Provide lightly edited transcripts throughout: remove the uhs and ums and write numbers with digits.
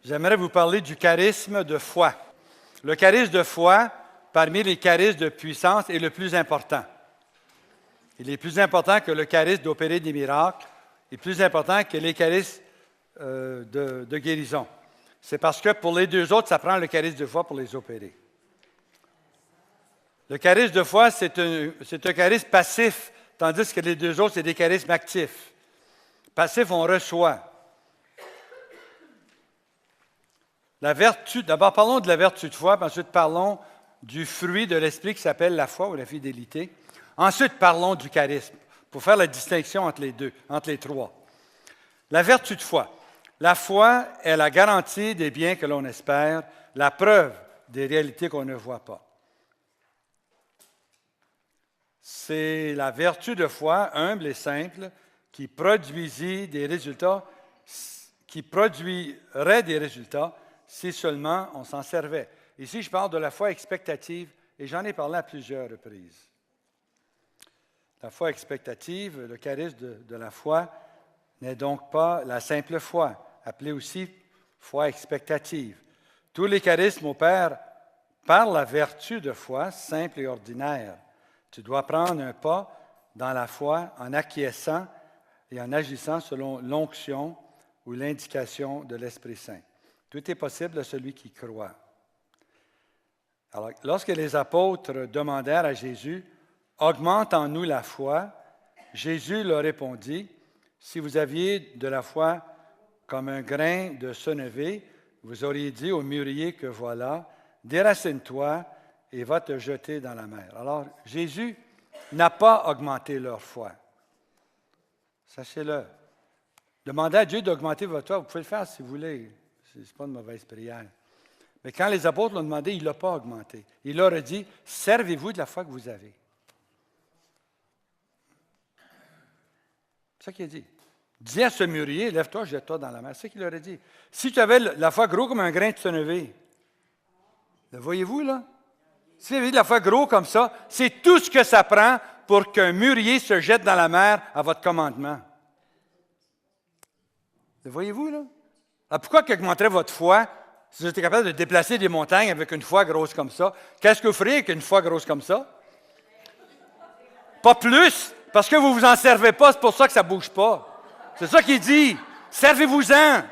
J'aimerais vous parler du charisme de foi. Le charisme de foi, parmi les charismes de puissance, est le plus important. Il est plus important que le charisme d'opérer des miracles, il est plus important que les charismes de guérison. C'est parce que pour les deux autres, ça prend le charisme de foi pour les opérer. Le charisme de foi, c'est un charisme passif, tandis que les deux autres, c'est des charismes actifs. Passif, on reçoit. La vertu, d'abord parlons de la vertu de foi, puis ensuite parlons du fruit de l'esprit qui s'appelle la foi ou la fidélité. Ensuite, parlons du charisme, pour faire la distinction entre les deux, entre les trois. La vertu de foi. La foi est la garantie des biens que l'on espère, la preuve des réalités qu'on ne voit pas. C'est la vertu de foi, humble et simple, qui produirait des résultats si seulement on s'en servait. Ici, je parle de la foi expectative et j'en ai parlé à plusieurs reprises. La foi expectative, le charisme de la foi, n'est donc pas la simple foi, appelée aussi foi expectative. Tous les charismes opèrent par la vertu de foi, simple et ordinaire. Tu dois prendre un pas dans la foi en acquiesçant et en agissant selon l'onction ou l'indication de l'Esprit Saint. Tout est possible à celui qui croit. Alors, lorsque les apôtres demandèrent à Jésus, « Augmente en nous la foi », Jésus leur répondit, « Si vous aviez de la foi comme un grain de sénévé, vous auriez dit au mûrier que voilà, déracine-toi et va te jeter dans la mer. » Alors, Jésus n'a pas augmenté leur foi. Sachez-le. Demandez à Dieu d'augmenter votre foi. Vous pouvez le faire si vous voulez. Ce n'est pas une mauvaise prière. Mais quand les apôtres l'ont demandé, il ne l'a pas augmenté. Il leur a dit, servez-vous de la foi que vous avez. C'est ça qu'il a dit. Dis à ce mûrier, lève-toi, jette-toi dans la mer. C'est ce qu'il leur a dit. Si tu avais la foi gros comme un grain de sénévé, le voyez-vous là? Si vous avez de la foi gros comme ça, c'est tout ce que ça prend pour qu'un mûrier se jette dans la mer à votre commandement. Le voyez-vous là? Alors pourquoi qu'augmenterait votre foi si vous êtes capable de déplacer des montagnes avec une foi grosse comme ça? Qu'est-ce que vous feriez avec une foi grosse comme ça? Pas plus, parce que vous ne vous en servez pas, c'est pour ça que ça ne bouge pas. C'est ça qu'il dit. Servez-vous-en.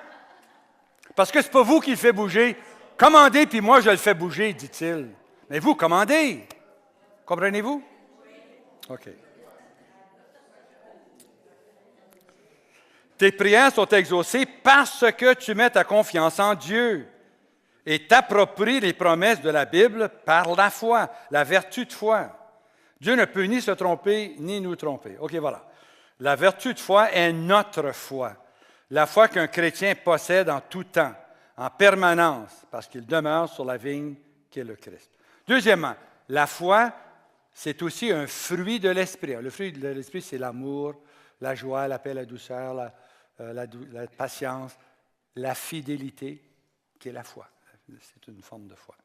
Parce que ce n'est pas vous qui le faites bouger. Commandez, puis moi je le fais bouger, dit-il. Mais vous, commandez. Comprenez-vous? OK. Tes prières sont exaucées parce que tu mets ta confiance en Dieu et t'appropries les promesses de la Bible par la foi, la vertu de foi. Dieu ne peut ni se tromper, ni nous tromper. OK, voilà. La vertu de foi est notre foi. La foi qu'un chrétien possède en tout temps, en permanence, parce qu'il demeure sur la vigne qui est le Christ. Deuxièmement, la foi, c'est aussi un fruit de l'esprit. Le fruit de l'esprit, c'est l'amour, la joie, la paix, la douceur, la patience, la fidélité, qui est la foi. C'est une forme de foi.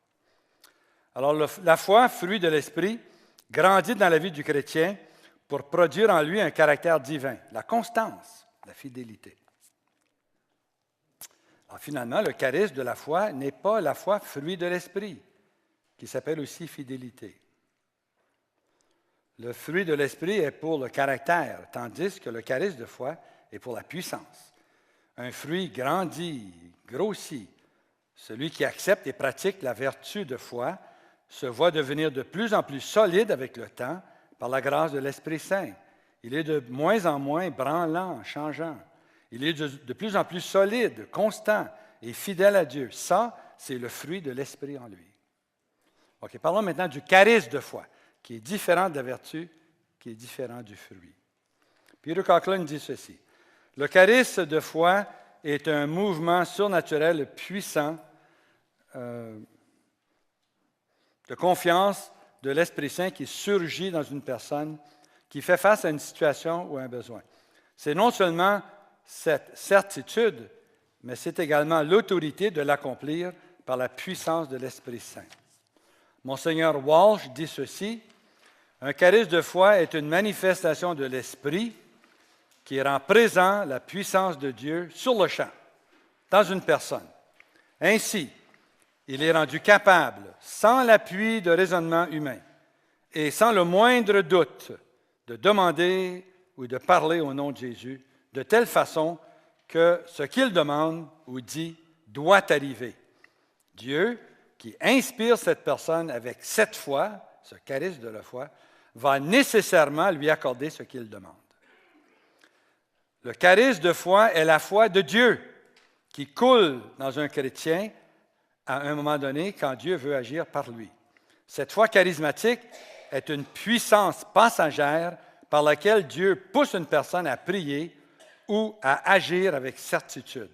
Alors, la foi, fruit de l'esprit, grandit dans la vie du chrétien pour produire en lui un caractère divin, la constance, la fidélité. Alors, finalement, le charisme de la foi n'est pas la foi, fruit de l'esprit, qui s'appelle aussi fidélité. Le fruit de l'esprit est pour le caractère, tandis que le charisme de foi est pour la puissance. Un fruit grandit, grossit. Celui qui accepte et pratique la vertu de foi se voit devenir de plus en plus solide avec le temps par la grâce de l'Esprit Saint. Il est de moins en moins branlant, changeant. Il est de plus en plus solide, constant et fidèle à Dieu. Ça, c'est le fruit de l'Esprit en lui. OK, parlons maintenant du charisme de foi, qui est différent de la vertu, qui est différent du fruit. Peter Coughlin dit ceci. Le charisme de foi est un mouvement surnaturel puissant de confiance de l'Esprit Saint qui surgit dans une personne qui fait face à une situation ou à un besoin. C'est non seulement cette certitude, mais c'est également l'autorité de l'accomplir par la puissance de l'Esprit Saint. Monseigneur Walsh dit ceci, « Un charisme de foi est une manifestation de l'Esprit qui rend présent la puissance de Dieu sur le champ, dans une personne. Ainsi, il est rendu capable, sans l'appui de raisonnement humain et sans le moindre doute, de demander ou de parler au nom de Jésus, de telle façon que ce qu'il demande ou dit doit arriver. Dieu, qui inspire cette personne avec cette foi, ce charisme de la foi, va nécessairement lui accorder ce qu'il demande. Le charisme de foi est la foi de Dieu qui coule dans un chrétien à un moment donné quand Dieu veut agir par lui. Cette foi charismatique est une puissance passagère par laquelle Dieu pousse une personne à prier ou à agir avec certitude.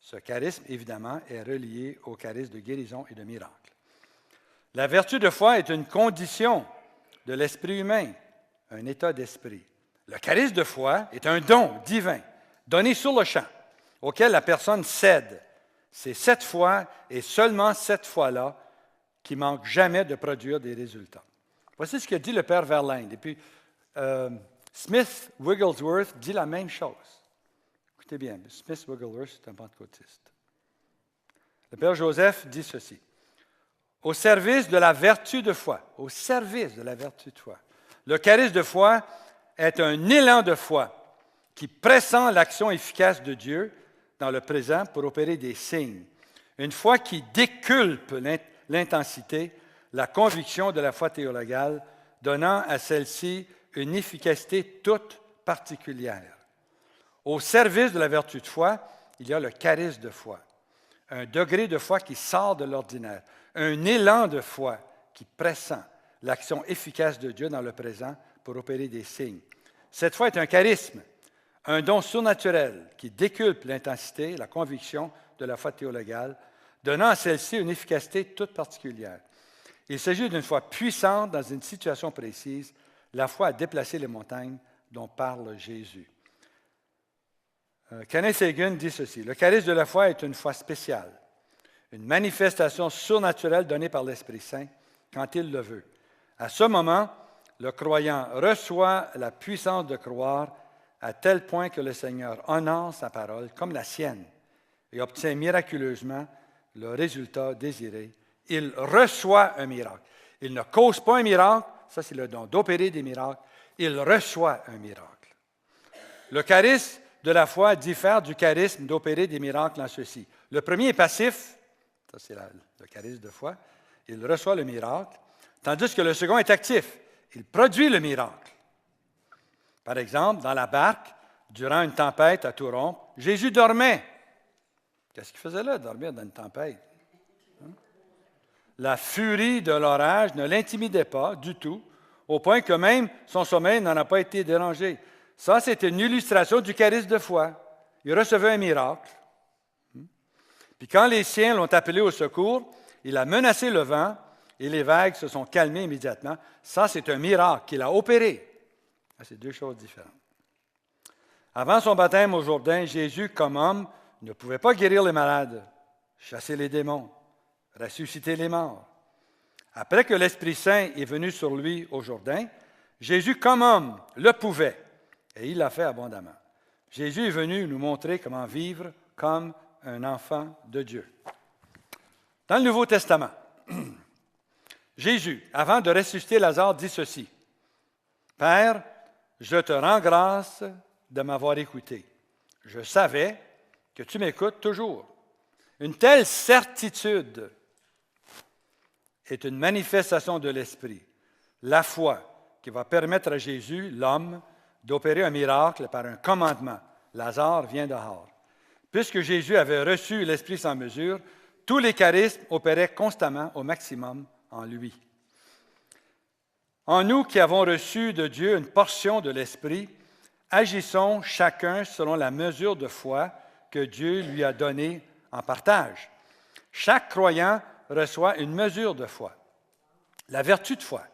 Ce charisme, évidemment, est relié au charisme de guérison et de miracle. La vertu de foi est une condition de l'esprit humain, un état d'esprit. Le charisme de foi est un don divin, donné sur le champ, auquel la personne cède. C'est cette foi et seulement cette foi-là qui manque jamais de produire des résultats. Voici ce que dit le Père Verlaine. Et puis, Smith Wigglesworth dit la même chose. Écoutez bien, Smith Wigglesworth, c'est un pentecôtiste. Le Père Joseph dit ceci. Au service de la vertu de foi, au service de la vertu de foi, le charisme de foi est un élan de foi qui pressent l'action efficace de Dieu dans le présent pour opérer des signes. Une foi qui déculpe l'intensité, la conviction de la foi théologale, donnant à celle-ci une efficacité toute particulière. Au service de la vertu de foi, il y a le charisme de foi, un degré de foi qui sort de l'ordinaire, un élan de foi qui pressent l'action efficace de Dieu dans le présent pour opérer des signes. Cette foi est un charisme, un don surnaturel qui déculpe l'intensité, la conviction de la foi théologale, donnant à celle-ci une efficacité toute particulière. Il s'agit d'une foi puissante dans une situation précise, la foi à déplacer les montagnes dont parle Jésus. Kenneth Hagin dit ceci, « Le charisme de la foi est une foi spéciale, une manifestation surnaturelle donnée par l'Esprit Saint quand il le veut. À ce moment, le croyant reçoit la puissance de croire à tel point que le Seigneur honore sa parole comme la sienne et obtient miraculeusement le résultat désiré. Il reçoit un miracle. Il ne cause pas un miracle, ça c'est le don d'opérer des miracles, il reçoit un miracle. Le charisme de la foi diffère du charisme d'opérer des miracles en ceci. Le premier est passif, ça c'est le charisme de foi, il reçoit le miracle, tandis que le second est actif, il produit le miracle. Par exemple, dans la barque, durant une tempête à tout rompre, Jésus dormait. Qu'est-ce qu'il faisait là, dormir dans une tempête? La furie de l'orage ne l'intimidait pas du tout, au point que même son sommeil n'en a pas été dérangé. Ça, c'était une illustration du charisme de foi. Il recevait un miracle. Puis quand les siens l'ont appelé au secours, il a menacé le vent et les vagues se sont calmées immédiatement. Ça, c'est un miracle qu'il a opéré. C'est deux choses différentes. Avant son baptême au Jourdain, Jésus, comme homme, ne pouvait pas guérir les malades, chasser les démons, ressusciter les morts. Après que l'Esprit Saint est venu sur lui au Jourdain, Jésus, comme homme, le pouvait, et il l'a fait abondamment. Jésus est venu nous montrer comment vivre comme un enfant de Dieu. Dans le Nouveau Testament, Jésus, avant de ressusciter Lazare, dit ceci, « Père, je te rends grâce de m'avoir écouté. Je savais que tu m'écoutes toujours. » Une telle certitude est une manifestation de l'Esprit, la foi qui va permettre à Jésus, l'homme, d'opérer un miracle par un commandement. Lazare vient dehors. Puisque Jésus avait reçu l'Esprit sans mesure, tous les charismes opéraient constamment au maximum en lui. En nous qui avons reçu de Dieu une portion de l'Esprit, agissons chacun selon la mesure de foi que Dieu lui a donnée en partage. Chaque croyant reçoit une mesure de foi. La vertu de foi.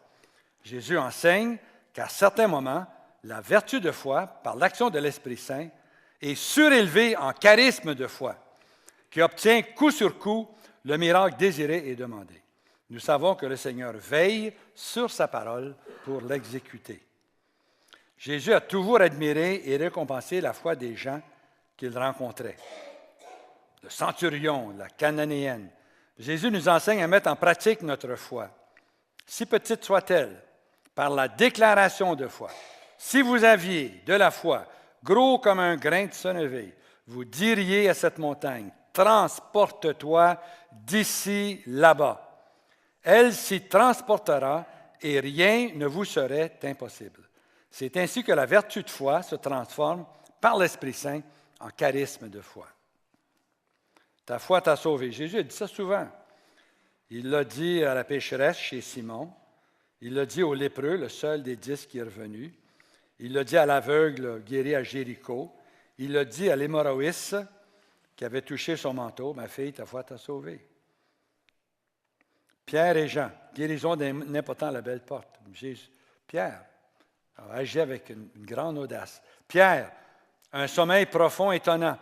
Jésus enseigne qu'à certains moments, la vertu de foi, par l'action de l'Esprit Saint, est surélevée en charisme de foi, qui obtient coup sur coup le miracle désiré et demandé. Nous savons que le Seigneur veille sur sa parole pour l'exécuter. Jésus a toujours admiré et récompensé la foi des gens qu'il rencontrait. le centurion, la cananéenne. Jésus nous enseigne à mettre en pratique notre foi, si petite soit-elle, par la déclaration de foi. Si vous aviez de la foi, gros comme un grain de sénévé, vous diriez à cette montagne, transporte-toi d'ici là-bas. Elle s'y transportera et rien ne vous serait impossible. C'est ainsi que la vertu de foi se transforme par l'Esprit Saint en charisme de foi. Ta foi t'a sauvé. Jésus a dit ça souvent. Il l'a dit à la pécheresse chez Simon. Il l'a dit au lépreux, le seul des 10 qui est revenu. Il l'a dit à l'aveugle guéri à Jéricho. Il l'a dit à l'hémorroïste qui avait touché son manteau. Ma fille, ta foi t'a sauvé. Pierre et Jean, guérison d'un impotent à la belle porte. Jésus, Pierre a agi avec une grande audace. Pierre, un sommeil profond étonnant.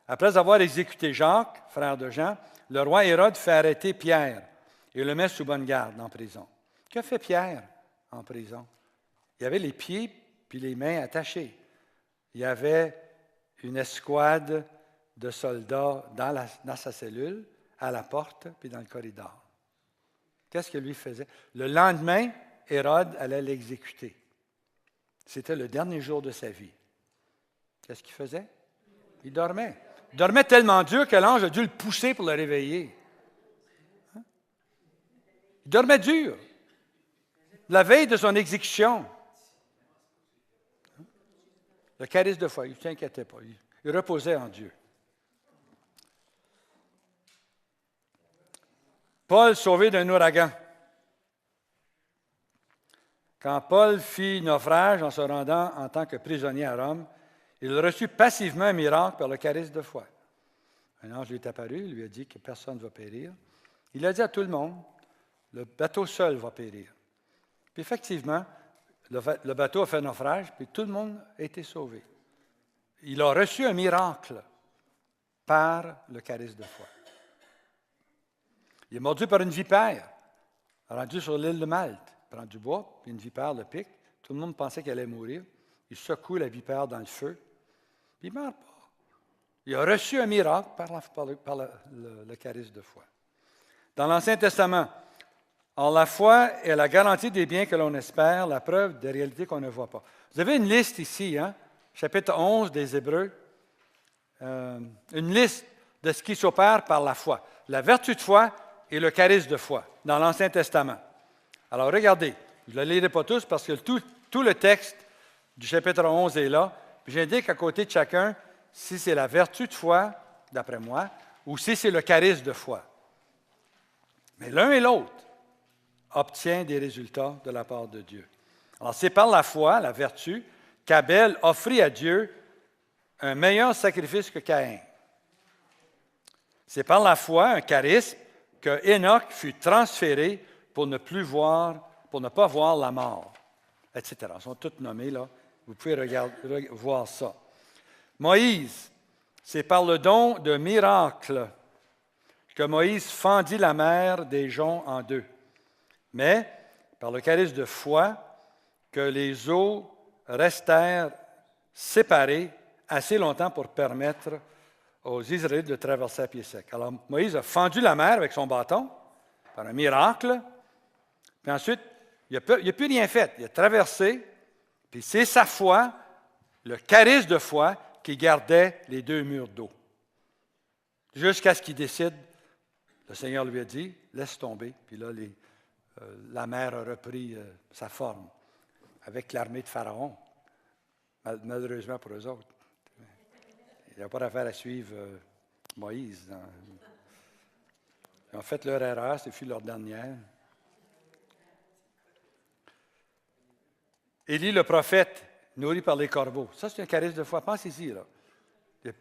Après avoir exécuté Jacques, frère de Jean, le roi Hérode fait arrêter Pierre et le met sous bonne garde en prison. Que fait Pierre en prison? Il avait les pieds puis les mains attachés. Il y avait une escouade de soldats dans sa cellule, à la porte puis dans le corridor. Qu'est-ce que lui faisait? Le lendemain, Hérode allait l'exécuter. C'était le dernier jour de sa vie. Qu'est-ce qu'il faisait? Il dormait. Il dormait tellement dur que l'ange a dû le pousser pour le réveiller. Hein? Il dormait dur. La veille de son exécution. Le charisme de foi, il ne s'inquiétait pas. Il reposait en Dieu. Paul sauvé d'un ouragan. Quand Paul fit naufrage en se rendant en tant que prisonnier à Rome, il reçut passivement un miracle par le charisme de foi. Un ange lui est apparu, il lui a dit que personne ne va périr. Il a dit à tout le monde, le bateau seul va périr. Puis effectivement, le bateau a fait naufrage, puis tout le monde a été sauvé. Il a reçu un miracle par le charisme de foi. Il est mordu par une vipère, rendu sur l'île de Malte. Il prend du bois, puis une vipère le pique. Tout le monde pensait qu'elle allait mourir. Il secoue la vipère dans le feu, puis il ne meurt pas. Il a reçu un miracle par le charisme de foi. Dans l'Ancien Testament, alors la foi est la garantie des biens que l'on espère, la preuve des réalités qu'on ne voit pas. Vous avez une liste ici, chapitre 11 des Hébreux, une liste de ce qui s'opère par la foi. La vertu de foi et le charisme de foi dans l'Ancien Testament. Alors regardez, je ne le lirai pas tous parce que tout le texte du chapitre 11 est là. Puis j'indique à côté de chacun si c'est la vertu de foi, d'après moi, ou si c'est le charisme de foi. Mais l'un et l'autre obtient des résultats de la part de Dieu. Alors c'est par la foi, la vertu, qu'Abel offrit à Dieu un meilleur sacrifice que Caïn. C'est par la foi, un charisme, que Enoch fut transféré pour ne pas voir la mort, etc. Ils sont tous nommés là. Vous pouvez voir ça. Moïse, c'est par le don de miracle que Moïse fendit la mer des joncs en deux. Mais par le charisme de foi, que les eaux restèrent séparées assez longtemps pour permettre aux Israélites de traverser à pied sec. Alors Moïse a fendu la mer avec son bâton, par un miracle, puis ensuite, il n'a plus rien fait. Il a traversé, puis c'est sa foi, le charisme de foi, qui gardait les deux murs d'eau. Jusqu'à ce qu'il décide, le Seigneur lui a dit, laisse tomber, puis là, la mer a repris sa forme, avec l'armée de Pharaon, malheureusement pour eux autres. Il n'y a pas d'affaire à suivre Moïse. Ils ont fait leur erreur, c'est fut leur dernière. Élie le prophète, nourri par les corbeaux. Ça, c'est un charisme de foi. Pensez-y, là. Il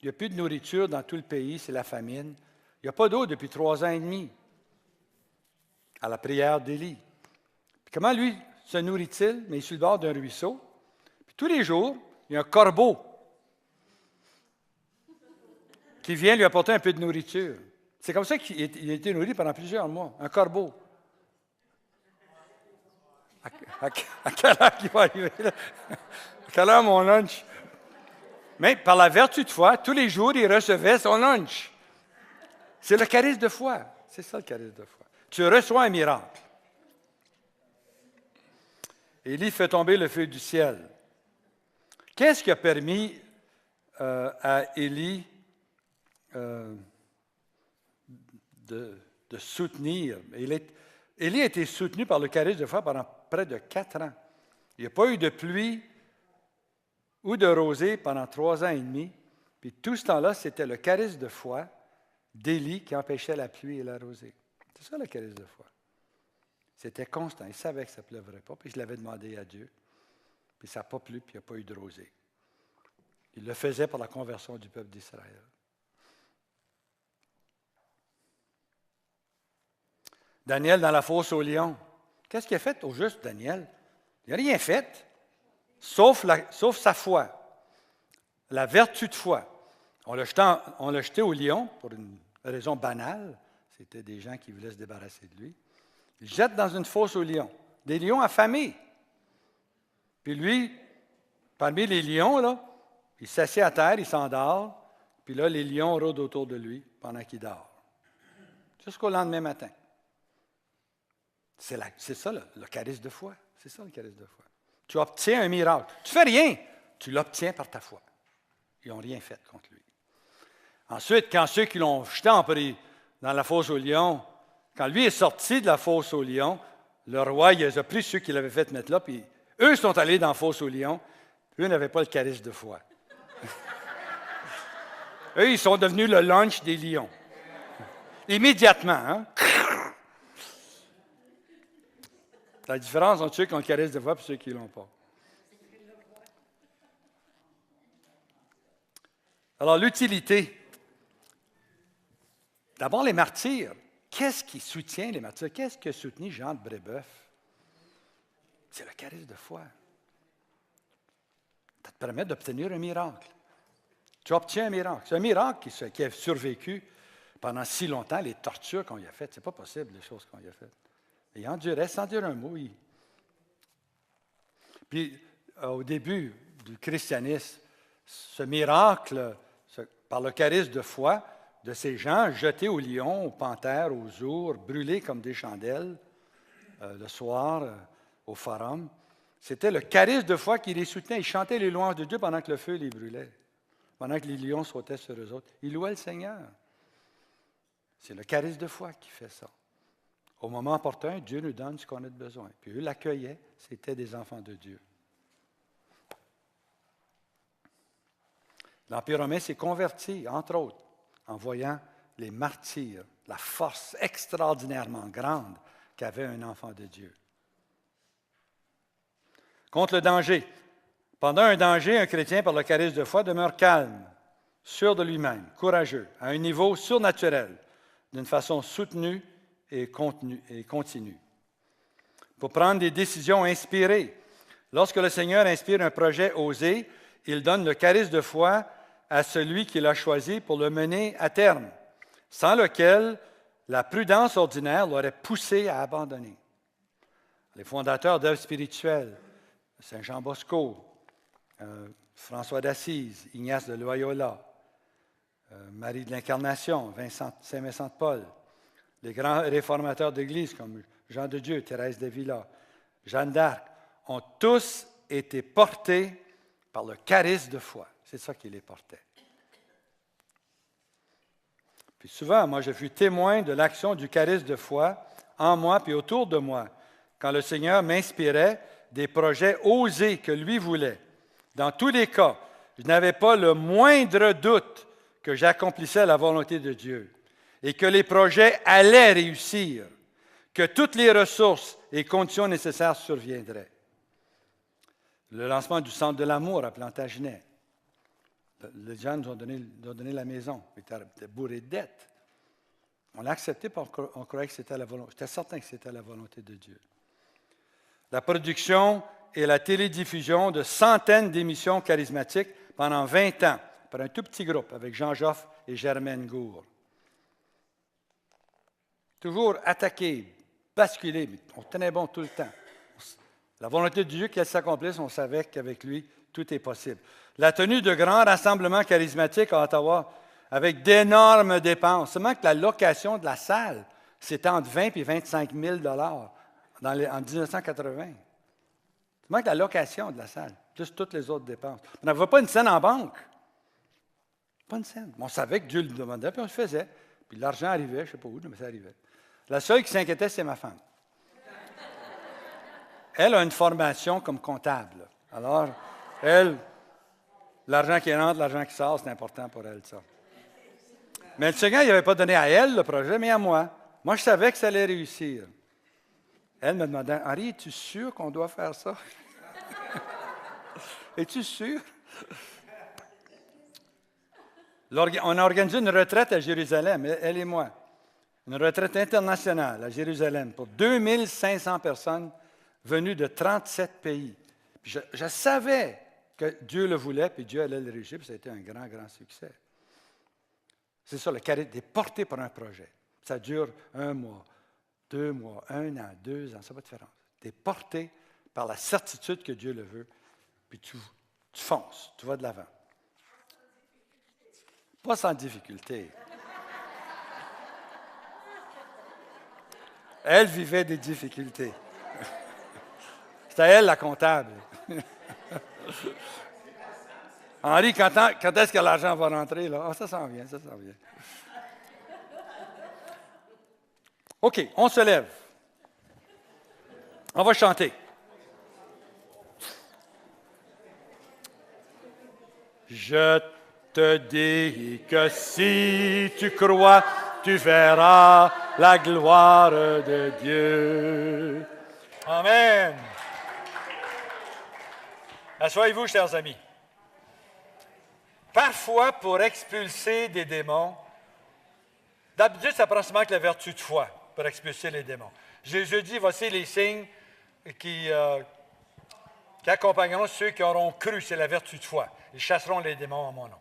n'y a plus de nourriture dans tout le pays, c'est la famine. Il n'y a pas d'eau depuis 3 ans et demi, à la prière d'Élie. Puis comment lui se nourrit-il? Mais il est sur le bord d'un ruisseau. Puis tous les jours, il y a un corbeau qui vient lui apporter un peu de nourriture. C'est comme ça qu'il a été nourri pendant plusieurs mois. Un corbeau. À quelle heure il va arriver là? À quelle heure mon lunch? Mais par la vertu de foi, tous les jours, il recevait son lunch. C'est le charisme de foi. C'est ça le charisme de foi. Tu reçois un miracle. Élie fait tomber le feu du ciel. Qu'est-ce qui a permis à Élie de soutenir? Élie a été soutenu par le charisme de foi pendant près de 4 ans. Il n'y a pas eu de pluie ou de rosée pendant 3 ans et demi. Puis tout ce temps-là, c'était le charisme de foi d'Élie qui empêchait la pluie et la rosée. C'est ça le charisme de foi. C'était constant. Il savait que ça ne pleuverait pas, puis je l'avais demandé à Dieu. Puis ça n'a pas plu, puis il n'y a pas eu de rosée. Il le faisait pour la conversion du peuple d'Israël. Daniel dans la fosse aux lions. Qu'est-ce qu'il a fait au juste, Daniel? Il n'a rien fait, sauf sa foi, la vertu de foi. On l'a jeté au lion pour une raison banale. C'était des gens qui voulaient se débarrasser de lui. Il le jette dans une fosse aux lions. Des lions affamés. Puis lui, parmi les lions, là, il s'assied à terre, il s'endort. Puis là, les lions rôdent autour de lui pendant qu'il dort. Jusqu'au lendemain matin. C'est ça le charisme de foi. C'est ça le charisme de foi. Tu obtiens un miracle. Tu ne fais rien. Tu l'obtiens par ta foi. Ils n'ont rien fait contre lui. Ensuite, quand ceux qui l'ont jeté dans la fosse aux lions, quand lui est sorti de la fosse aux lions, le roi, il a pris ceux qui l'avaient fait mettre là, puis eux sont allés dans la fosse aux lions. Eux n'avaient pas le charisme de foi. Eux, ils sont devenus le lunch des lions. Immédiatement, hein? La différence entre ceux qui ont le charisme de foi et ceux qui ne l'ont pas. Alors, l'utilité. D'abord, les martyrs. Qu'est-ce qui soutient les martyrs? Qu'est-ce que soutenu Jean de Brébeuf? C'est le charisme de foi. Ça te permet d'obtenir un miracle. Tu obtiens un miracle. C'est un miracle qui a survécu pendant si longtemps, les tortures qu'on y a faites. Ce n'est pas possible, les choses qu'on y a faites. Il endurait, sans dire un mot. Puis, au début du christianisme, ce miracle, par le charisme de foi, de ces gens jetés aux lions, aux panthères, aux ours, brûlés comme des chandelles le soir au forum, c'était le charisme de foi qui les soutenait. Ils chantaient les louanges de Dieu pendant que le feu les brûlait, pendant que les lions sautaient sur eux autres. Ils louaient le Seigneur. C'est le charisme de foi qui fait ça. Au moment opportun, Dieu nous donne ce qu'on a de besoin. Puis eux l'accueillaient, c'était des enfants de Dieu. L'Empire romain s'est converti, entre autres, en voyant les martyrs, la force extraordinairement grande qu'avait un enfant de Dieu. Contre le danger. Pendant un danger, un chrétien, par le charisme de foi, demeure calme, sûr de lui-même, courageux, à un niveau surnaturel, d'une façon soutenue et continue. Pour prendre des décisions inspirées. Lorsque le Seigneur inspire un projet osé, il donne le charisme de foi à celui qui l'a choisi pour le mener à terme, sans lequel la prudence ordinaire l'aurait poussé à abandonner. Les fondateurs d'œuvres spirituelles, Saint Jean Bosco, François d'Assise, Ignace de Loyola, Marie de l'Incarnation, Saint Vincent de Paul, les grands réformateurs d'Église comme Jean de Dieu, Thérèse d'Avila, Jeanne d'Arc, ont tous été portés par le charisme de foi. C'est ça qui les portait. Puis souvent, moi, je fus témoin de l'action du charisme de foi en moi puis autour de moi, quand le Seigneur m'inspirait des projets osés que lui voulait. Dans tous les cas, je n'avais pas le moindre doute que j'accomplissais la volonté de Dieu et que les projets allaient réussir, que toutes les ressources et conditions nécessaires surviendraient. Le lancement du Centre de l'amour à Plantagenet. Les gens nous ont donné la maison. Ils étaient bourrés de dettes. On l'a accepté parce qu'on croyait que c'était la volonté. J'étais certain que c'était la volonté de Dieu. La production et la télédiffusion de centaines d'émissions charismatiques pendant 20 ans, par un tout petit groupe avec Jean Joffre et Germaine Gourde. Toujours attaqué, basculé, mais on tenait bon tout le temps. La volonté de Dieu, qu'elle s'accomplisse, on savait qu'avec lui, tout est possible. La tenue de grands rassemblements charismatiques à Ottawa, avec d'énormes dépenses. Seulement que la location de la salle, c'était entre 20 et 25 000 en 1980. Seulement que la location de la salle, plus toutes les autres dépenses. On n'avait pas une scène en banque. Pas une scène. On savait que Dieu le demandait, puis on le faisait. Puis l'argent arrivait, je ne sais pas où, mais ça arrivait. La seule qui s'inquiétait, c'est ma femme. Elle a une formation comme comptable. Alors, elle, l'argent qui rentre, l'argent qui sort, c'est important pour elle, ça. Mais le Seigneur, il n'avait pas donné à elle le projet, mais à moi. Moi, je savais que ça allait réussir. Elle me demandait, « Henri, es-tu sûr qu'on doit faire ça? » Es-tu sûr? On a organisé une retraite à Jérusalem, elle et moi. Une retraite internationale à Jérusalem pour 2500 personnes venues de 37 pays. Puis je savais que Dieu le voulait, puis Dieu allait le réussir, puis ça a été un grand, grand succès. C'est ça, le charisme est porté par un projet. Ça dure 1 mois, 2 mois, 1 an, 2 ans, ça n'a pas de différence. Tu es porté par la certitude que Dieu le veut, puis tu fonces, tu vas de l'avant. Pas sans difficulté. Elle vivait des difficultés. C'était elle la comptable. Henri, quand est-ce que l'argent va rentrer, là? Ah, ça s'en vient, ça s'en vient. OK, on se lève. On va chanter. Je te dis que si tu crois, tu verras la gloire de Dieu. Amen. Asseyez-vous, chers amis. Parfois, pour expulser des démons, d'habitude, ça prend seulement que la vertu de foi pour expulser les démons. Jésus dit, voici les signes qui accompagneront ceux qui auront cru, c'est la vertu de foi. Ils chasseront les démons en mon nom.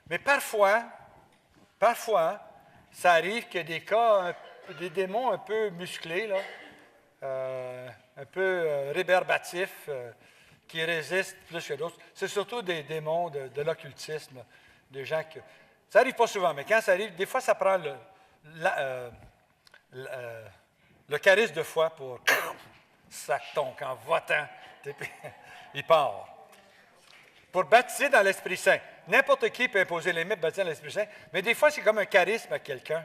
Mais parfois, ça arrive qu'il y a des cas, des démons un peu musclés, là, un peu rébarbatifs, qui résistent plus que d'autres. C'est surtout des démons de l'occultisme, des gens que... Ça n'arrive pas souvent, mais quand ça arrive, des fois, ça prend le charisme de foi pour... Ça tombe, en votant, il part. Pour baptiser dans l'Esprit Saint. N'importe qui peut imposer les mains pour baptiser dans l'Esprit Saint, mais des fois, c'est comme un charisme à quelqu'un.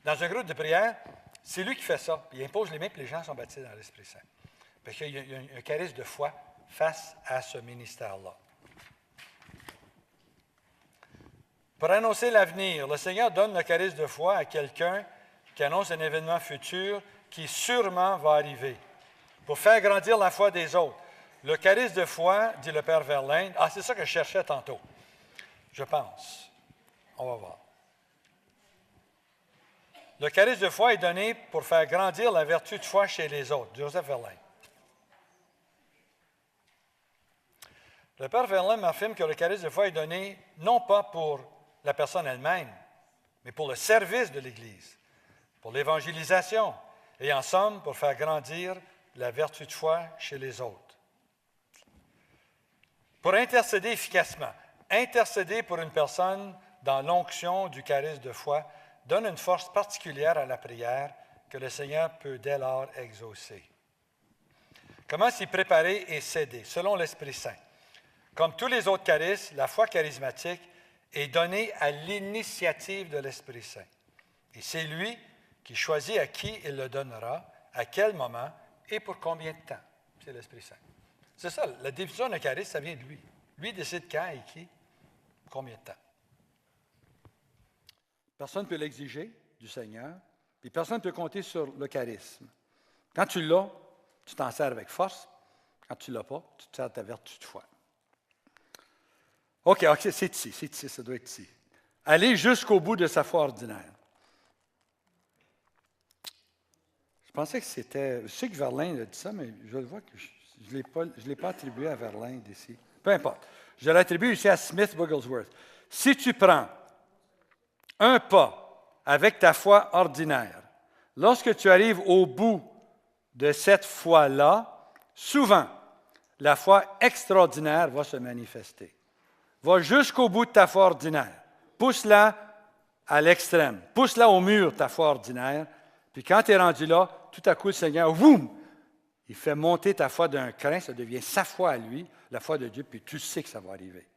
Dans un groupe de prière, c'est lui qui fait ça. Il impose les mains, puis les gens sont baptisés dans l'Esprit Saint. Parce qu'il y a un charisme de foi face à ce ministère-là. Pour annoncer l'avenir, le Seigneur donne le charisme de foi à quelqu'un qui annonce un événement futur qui sûrement va arriver, pour faire grandir la foi des autres. Le charisme de foi, dit le Père Verlaine, c'est ça que je cherchais tantôt, je pense. On va voir. Le charisme de foi est donné pour faire grandir la vertu de foi chez les autres. Joseph Verlaine. Le Père Verlaine affirme que le charisme de foi est donné non pas pour la personne elle-même, mais pour le service de l'Église, pour l'évangélisation, et en somme, pour faire grandir la vertu de foi chez les autres. Pour intercéder efficacement, intercéder pour une personne dans l'onction du charisme de foi donne une force particulière à la prière que le Seigneur peut dès lors exaucer. Comment s'y préparer et s'aider? Selon l'Esprit Saint. Comme tous les autres charismes, la foi charismatique est donnée à l'initiative de l'Esprit Saint. Et c'est lui qui choisit à qui il le donnera, à quel moment et pour combien de temps. C'est l'Esprit Saint. C'est ça, la diffusion d'un charisme, ça vient de lui. Lui décide quand et qui, combien de temps. Personne ne peut l'exiger du Seigneur, puis personne ne peut compter sur le charisme. Quand tu l'as, tu t'en sers avec force. Quand tu ne l'as pas, tu te sers de ta vertu de foi. OK, c'est ici, ça doit être ici. Aller jusqu'au bout de sa foi ordinaire. Je pensais que c'était... Je sais que Verlaine a dit ça, mais je le vois que je ne l'ai pas attribué à Verlaine d'ici. Peu importe. Je l'attribue ici à Smith Wigglesworth. Si tu prends un pas avec ta foi ordinaire, lorsque tu arrives au bout de cette foi-là, souvent, la foi extraordinaire va se manifester. Va jusqu'au bout de ta foi ordinaire. Pousse-la à l'extrême. Pousse-la au mur, ta foi ordinaire. Puis quand tu es rendu là, tout à coup, le Seigneur, boum, il fait monter ta foi d'un crin, ça devient sa foi à lui, la foi de Dieu, puis tu sais que ça va arriver.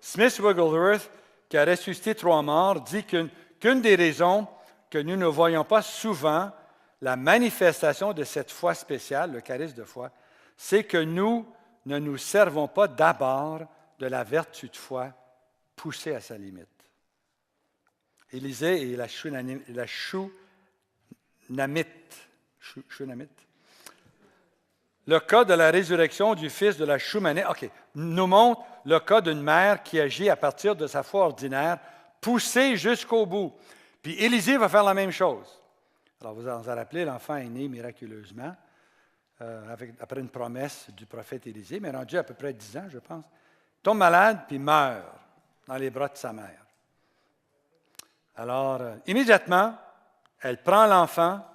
Smith Wigglesworth, qui a ressuscité 3 morts, dit qu'une des raisons que nous ne voyons pas souvent la manifestation de cette foi spéciale, le charisme de foi, c'est que nous ne nous servons pas d'abord de la vertu de foi poussée à sa limite. Élisée et la Shunamite. Le cas de la résurrection du fils de la Shunamite, nous montre le cas d'une mère qui agit à partir de sa foi ordinaire, poussée jusqu'au bout. Puis Élisée va faire la même chose. Alors, vous vous en rappelez, l'enfant est né miraculeusement, après une promesse du prophète Élisée, mais rendu à peu près 10 ans, je pense. Il tombe malade, puis meurt dans les bras de sa mère. Alors, immédiatement, elle prend l'enfant,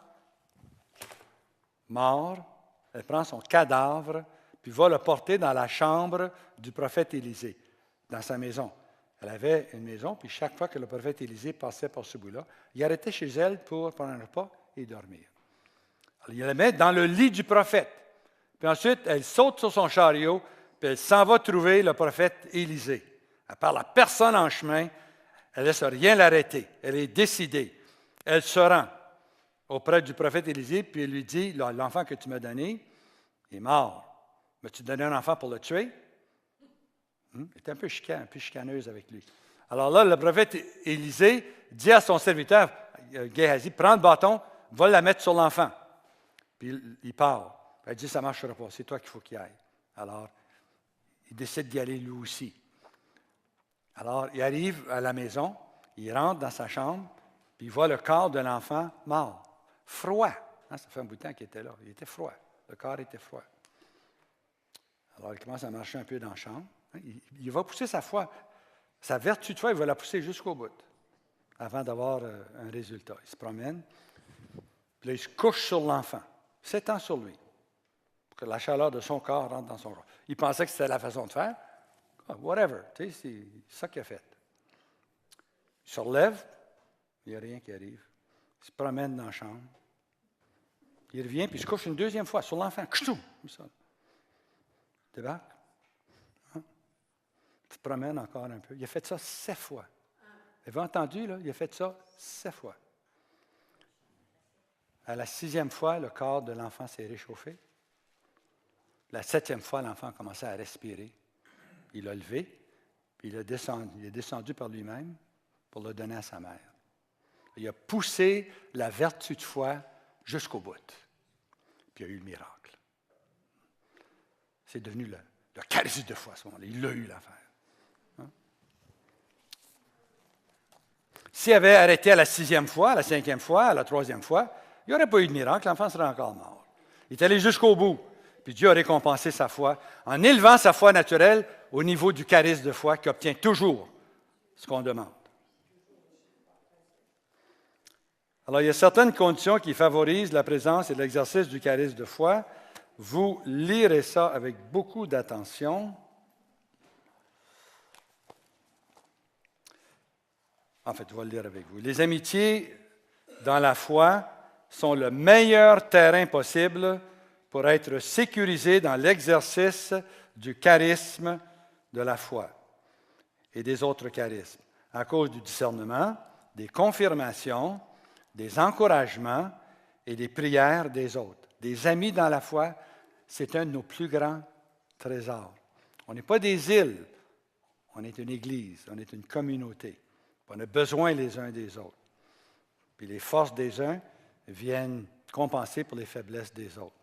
mort, elle prend son cadavre, puis va le porter dans la chambre du prophète Élisée, dans sa maison. Elle avait une maison, puis chaque fois que le prophète Élisée passait par ce bout-là, il arrêtait chez elle pour prendre un repas et dormir. Alors, il la met dans le lit du prophète. Puis ensuite, elle saute sur son chariot, puis elle s'en va trouver le prophète Élisée. Elle parle à personne en chemin, elle ne laisse rien l'arrêter. Elle est décidée. Elle se rend auprès du prophète Élisée, puis elle lui dit, l'enfant que tu m'as donné est mort. M'as-tu donné un enfant pour le tuer? Elle était un peu chicaneuse avec lui. Alors là, le prophète Élisée dit à son serviteur, Géhazi, prends le bâton, va la mettre sur l'enfant. Puis il part. Elle dit, ça ne marchera pas, c'est toi qu'il faut qu'il aille. Alors, il décide d'y aller lui aussi. Alors, il arrive à la maison, il rentre dans sa chambre, puis il voit le corps de l'enfant mort. Froid. Ça fait un bout de temps qu'il était là. Il était froid. Le corps était froid. Alors, il commence à marcher un peu dans la chambre. Il va pousser sa foi. Sa vertu de foi, il va la pousser jusqu'au bout, avant d'avoir un résultat. Il se promène, puis là, il se couche sur l'enfant, s'étend sur lui, pour que la chaleur de son corps rentre dans son corps. Il pensait que c'était la façon de faire. Whatever, tu sais, c'est ça qu'il a fait. Il se relève, il n'y a rien qui arrive. Il se promène dans la chambre. Il revient, puis il se couche une deuxième fois sur l'enfant. Kchou! Il débarque. Il se promène encore un peu. Il a fait ça 7 fois. Vous avez entendu, là? Il a fait ça 7 fois. À la 6e fois, le corps de l'enfant s'est réchauffé. La 7e fois, l'enfant a commencé à respirer. Il l'a levé, puis il est descendu par lui-même pour le donner à sa mère. Il a poussé la vertu de foi jusqu'au bout. Puis il y a eu le miracle. C'est devenu le charisme de foi à ce moment-là. Il l'a eu, l'affaire. S'il avait arrêté à la 6e fois, à la 5e fois, à la 3e fois, il n'y aurait pas eu de miracle, l'enfant serait encore mort. Il est allé jusqu'au bout. Puis Dieu a récompensé sa foi en élevant sa foi naturelle au niveau du charisme de foi qui obtient toujours ce qu'on demande. Alors, il y a certaines conditions qui favorisent la présence et l'exercice du charisme de foi. Vous lirez ça avec beaucoup d'attention. En fait, je vais le lire avec vous. Les amitiés dans la foi sont le meilleur terrain possible pour être sécurisés dans l'exercice du charisme de la foi et des autres charismes, à cause du discernement, des confirmations, des encouragements et des prières des autres. Des amis dans la foi, c'est un de nos plus grands trésors. On n'est pas des îles, on est une Église, on est une communauté. On a besoin les uns des autres. Puis les forces des uns viennent compenser pour les faiblesses des autres.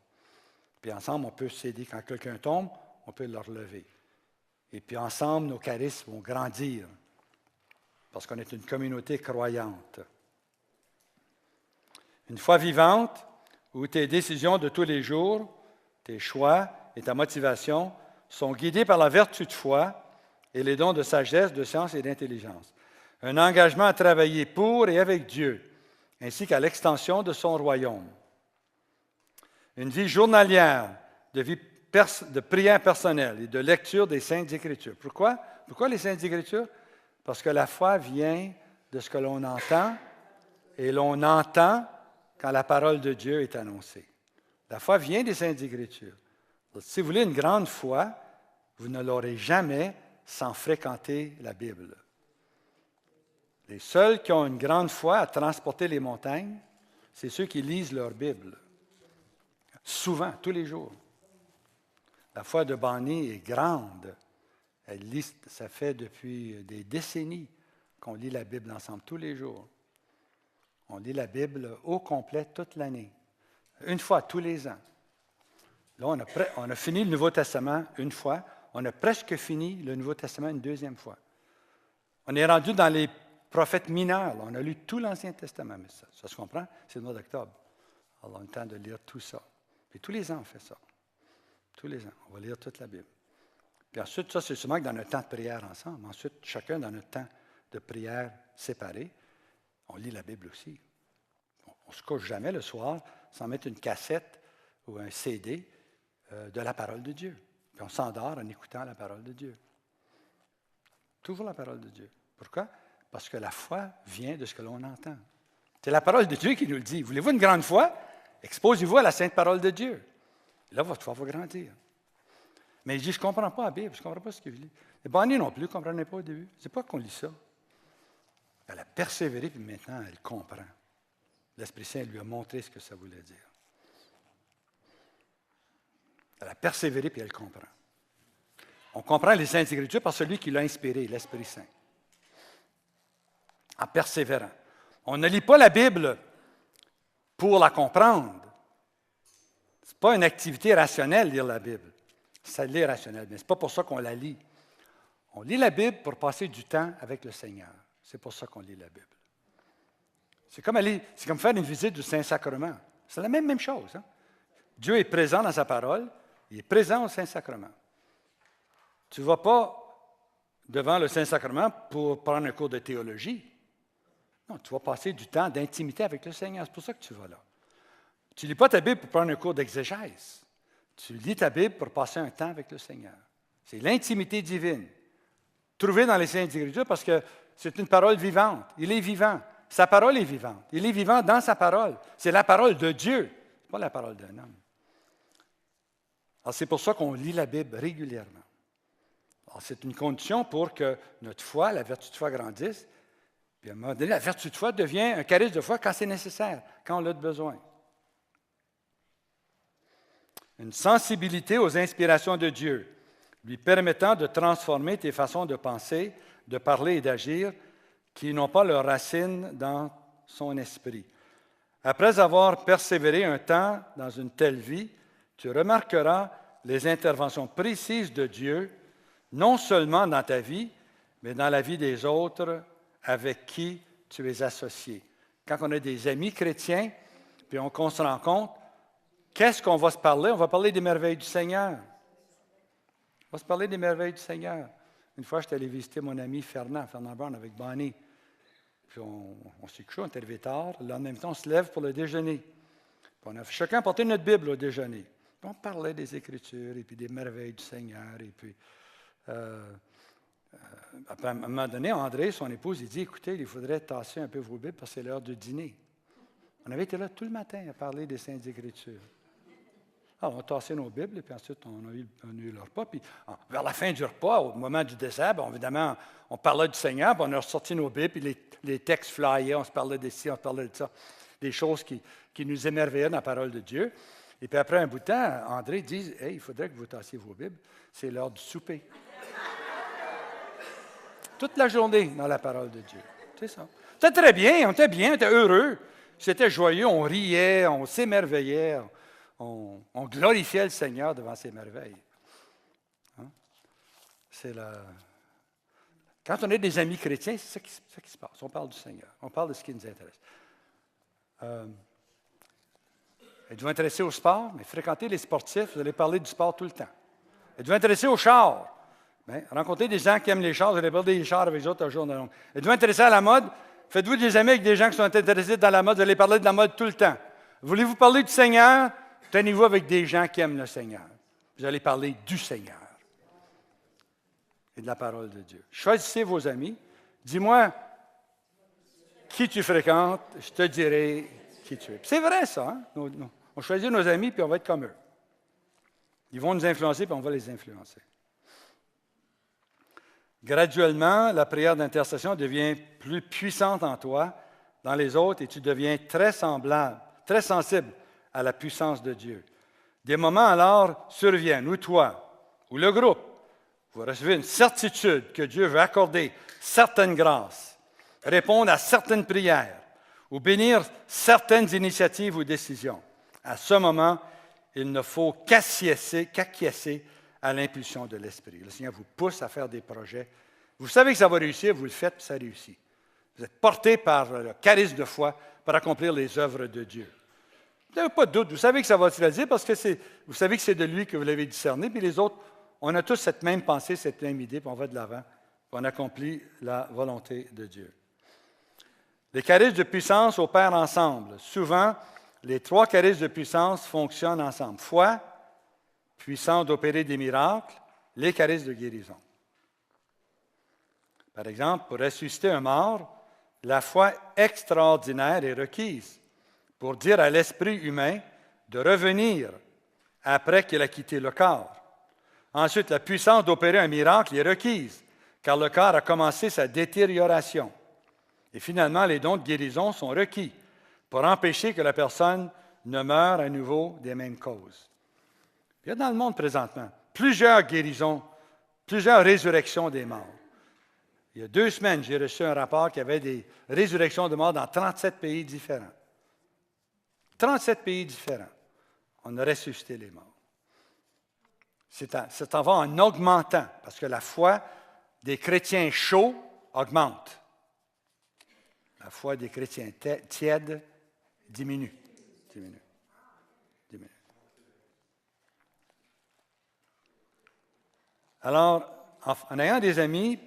Puis ensemble, on peut s'aider. Quand quelqu'un tombe, on peut le relever. Et puis ensemble, nos charismes vont grandir parce qu'on est une communauté croyante. Une foi vivante où tes décisions de tous les jours, tes choix et ta motivation sont guidés par la vertu de foi et les dons de sagesse, de science et d'intelligence. Un engagement à travailler pour et avec Dieu, ainsi qu'à l'extension de son royaume. Une vie journalière, de vie de prière personnelle et de lecture des Saintes Écritures. Pourquoi? Pourquoi les Saintes Écritures? Parce que la foi vient de ce que l'on entend, et l'on entend quand la parole de Dieu est annoncée. La foi vient des Saintes Écritures. Donc, si vous voulez une grande foi, vous ne l'aurez jamais sans fréquenter la Bible. Les seuls qui ont une grande foi à transporter les montagnes, c'est ceux qui lisent leur Bible. Souvent, tous les jours. La foi de Bonnie est grande. Elle lit, ça fait depuis des décennies qu'on lit la Bible ensemble, tous les jours. On lit la Bible au complet toute l'année, une fois tous les ans. Là, on a fini le Nouveau Testament une fois. On a presque fini le Nouveau Testament une deuxième fois. On est rendu dans les prophètes mineurs. Là. On a lu tout l'Ancien Testament, mais ça se comprend, c'est le mois d'octobre. Alors, on a le temps de lire tout ça. Puis tous les ans, on fait ça. Tous les ans, on va lire toute la Bible. Puis ensuite, ça, c'est seulement dans notre temps de prière ensemble. Ensuite, chacun dans notre temps de prière séparé, on lit la Bible aussi. On ne se couche jamais le soir sans mettre une cassette ou un CD de la parole de Dieu. Puis on s'endort en écoutant la parole de Dieu. Toujours la parole de Dieu. Pourquoi? Parce que la foi vient de ce que l'on entend. C'est la parole de Dieu qui nous le dit. Voulez-vous une grande foi? Exposez-vous à la sainte parole de Dieu. Là, votre foi va grandir. Mais il dit, je ne comprends pas la Bible, je ne comprends pas ce qu'il lit. Et Bonnie non plus, ne comprenait pas au début. C'est pas qu'on lit ça. Elle a persévéré, puis maintenant, elle comprend. L'Esprit Saint lui a montré ce que ça voulait dire. Elle a persévéré, puis elle comprend. On comprend les Saintes Écritures par celui qui l'a inspiré, l'Esprit Saint. En persévérant. On ne lit pas la Bible pour la comprendre. Ce n'est pas une activité rationnelle, lire la Bible. Ça l'est rationnel, mais ce n'est pas pour ça qu'on la lit. On lit la Bible pour passer du temps avec le Seigneur. C'est pour ça qu'on lit la Bible. C'est comme faire une visite du Saint-Sacrement. C'est la même chose. Hein? Dieu est présent dans sa parole, il est présent au Saint-Sacrement. Tu ne vas pas devant le Saint-Sacrement pour prendre un cours de théologie. Non, tu vas passer du temps d'intimité avec le Seigneur. C'est pour ça que tu vas là. Tu ne lis pas ta Bible pour prendre un cours d'exégèse. Tu lis ta Bible pour passer un temps avec le Seigneur. C'est l'intimité divine. Trouvée dans les Saintes Écritures parce que c'est une parole vivante. Il est vivant. Sa parole est vivante. Il est vivant dans sa parole. C'est la parole de Dieu. Ce n'est pas la parole d'un homme. Alors, c'est pour ça qu'on lit la Bible régulièrement. Alors, c'est une condition pour que notre foi, la vertu de foi grandisse. Puis à un moment donné, la vertu de foi devient un charisme de foi quand c'est nécessaire, quand on a besoin. Une sensibilité aux inspirations de Dieu, lui permettant de transformer tes façons de penser, de parler et d'agir qui n'ont pas leur racine dans son esprit. Après avoir persévéré un temps dans une telle vie, tu remarqueras les interventions précises de Dieu, non seulement dans ta vie, mais dans la vie des autres avec qui tu es associé. Quand on a des amis chrétiens, puis qu'on se rend compte, qu'est-ce qu'on va se parler? On va parler des merveilles du Seigneur. On va se parler des merveilles du Seigneur. Une fois, j'étais allé visiter mon ami Fernand Brown avec Bonnie. Puis on s'est couché, on est arrivé tard. Le lendemain matin, on se lève pour le déjeuner. Puis on a chacun porté notre Bible au déjeuner. Puis on parlait des Écritures et puis des merveilles du Seigneur. Et puis, à un moment donné, André, son épouse, il dit, écoutez, il faudrait tasser un peu vos Bibles parce que c'est l'heure du dîner. On avait été là tout le matin à parler des Saintes Écritures. Alors, on a tassé nos Bibles, et puis ensuite, on a eu le repas. Puis, vers la fin du repas, au moment du dessert, bien, évidemment, on parlait du Seigneur, puis on a ressorti nos Bibles, puis les textes flyaient, on se parlait de ci, on se parlait de ça, des choses qui nous émerveillaient dans la parole de Dieu. Et puis, après un bout de temps, André dit, « Hey, il faudrait que vous tassiez vos Bibles, c'est l'heure du souper. » Toute la journée dans la parole de Dieu. C'est ça. C'était très bien, on était heureux. C'était joyeux, on riait, on s'émerveillait. On glorifiait le Seigneur devant ses merveilles. Hein? Quand on est des amis chrétiens, c'est ça qui se passe. On parle du Seigneur. On parle de ce qui nous intéresse. Êtes-vous intéressé au sport? Mais fréquentez les sportifs, vous allez parler du sport tout le temps. Êtes-vous intéressé au char? Bien, rencontrez des gens qui aiment les chars, vous allez parler des chars avec les autres un jour de long. Êtes-vous intéressé à la mode? Faites-vous des amis avec des gens qui sont intéressés dans la mode, vous allez parler de la mode tout le temps. Voulez-vous parler du Seigneur? Tenez-vous avec des gens qui aiment le Seigneur. vous allez parler du Seigneur et de la parole de Dieu. Choisissez vos amis. Dis-moi qui tu fréquentes, je te dirai qui tu es. C'est vrai, ça. Hein? On choisit nos amis, puis on va être comme eux. Ils vont nous influencer, puis on va les influencer. Graduellement, la prière d'intercession devient plus puissante en toi, dans les autres, et tu deviens très semblable, très sensible à la puissance de Dieu. Des moments alors surviennent où toi, ou le groupe, vous recevez une certitude que Dieu veut accorder certaines grâces, répondre à certaines prières ou bénir certaines initiatives ou décisions. À ce moment, il ne faut qu'acquiescer à l'impulsion de l'Esprit. Le Seigneur vous pousse à faire des projets. Vous savez que ça va réussir, vous le faites, puis ça réussit. Vous êtes porté par le charisme de foi pour accomplir les œuvres de Dieu. Vous n'avez pas de doute, vous savez que ça va se réaliser parce que vous savez que c'est de lui que vous l'avez discerné, puis les autres, on a tous cette même pensée, cette même idée, puis on va de l'avant, puis on accomplit la volonté de Dieu. Les charismes de puissance opèrent ensemble. Souvent, les trois charismes de puissance fonctionnent ensemble. Foi, puissance d'opérer des miracles, les charismes de guérison. Par exemple, pour ressusciter un mort, la foi extraordinaire est requise pour dire à l'esprit humain de revenir après qu'il a quitté le corps. Ensuite, la puissance d'opérer un miracle est requise, car le corps a commencé sa détérioration. Et finalement, les dons de guérison sont requis pour empêcher que la personne ne meure à nouveau des mêmes causes. Il y a dans le monde présentement plusieurs guérisons, plusieurs résurrections des morts. Il y a 2 semaines, j'ai reçu un rapport qu'il y avait des résurrections de morts dans 37 pays différents. 37 pays différents. On a ressuscité les morts. C'est en va en augmentant, parce que la foi des chrétiens chauds augmente. La foi des chrétiens tièdes diminue. Alors, en ayant des amis,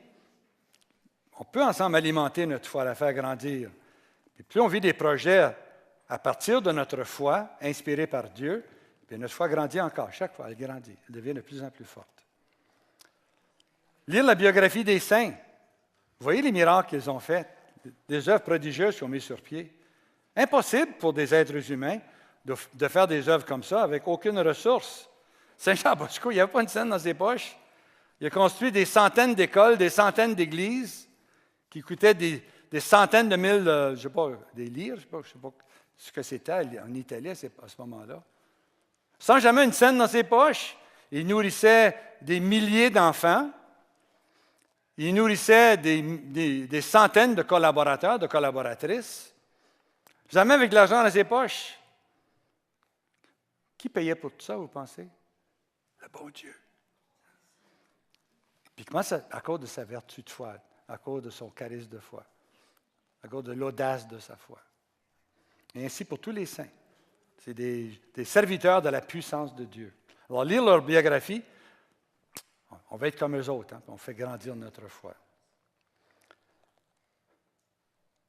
on peut ensemble alimenter notre foi, la faire grandir. Et plus on vit des projets à partir de notre foi, inspirés par Dieu, puis notre foi grandit encore. Chaque fois, elle grandit. Elle devient de plus en plus forte. Lire la biographie des saints. Vous voyez les miracles qu'ils ont faits, des œuvres prodigieuses qu'ils ont mis sur pied. Impossible pour des êtres humains de faire des œuvres comme ça avec aucune ressource. Saint Jean Bosco, il n'y avait pas une scène dans ses poches. Il a construit des centaines d'écoles, des centaines d'églises qui coûtaient des centaines de mille, je ne sais pas, des lires, je ne sais pas ce que c'était en Italie à ce moment-là. Sans jamais une scène dans ses poches. Il nourrissait des milliers d'enfants. Il nourrissait des centaines de collaborateurs, de collaboratrices. Jamais avec de l'argent dans ses poches. Qui payait pour tout ça, vous pensez? Le bon Dieu. Puis comment ça? À cause de sa vertu de foi, à cause de son charisme de foi, à cause de l'audace de sa foi. Et ainsi pour tous les saints. C'est des serviteurs de la puissance de Dieu. Alors, lire leur biographie, on va être comme eux autres, hein, on fait grandir notre foi.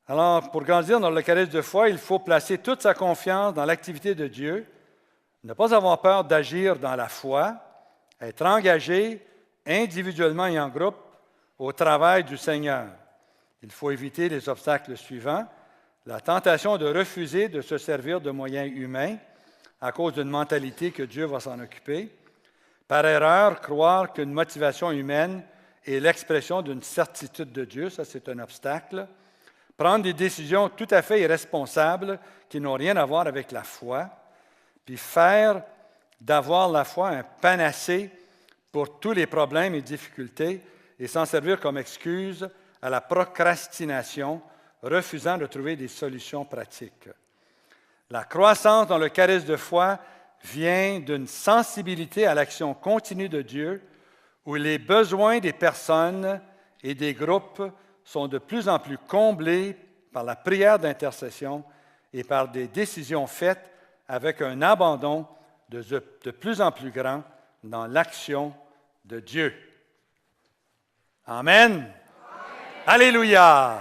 Alors, pour grandir dans le charisme de foi, il faut placer toute sa confiance dans l'activité de Dieu, ne pas avoir peur d'agir dans la foi, être engagé individuellement et en groupe au travail du Seigneur. Il faut éviter les obstacles suivants. La tentation de refuser de se servir de moyens humains à cause d'une mentalité que Dieu va s'en occuper. Par erreur, croire qu'une motivation humaine est l'expression d'une certitude de Dieu, ça c'est un obstacle. Prendre des décisions tout à fait irresponsables qui n'ont rien à voir avec la foi. Puis faire d'avoir la foi un panacée pour tous les problèmes et difficultés et s'en servir comme excuse à la procrastination, refusant de trouver des solutions pratiques. La croissance dans le charisme de foi vient d'une sensibilité à l'action continue de Dieu, où les besoins des personnes et des groupes sont de plus en plus comblés par la prière d'intercession et par des décisions faites avec un abandon de plus en plus grand dans l'action de Dieu. Amen. Alléluia.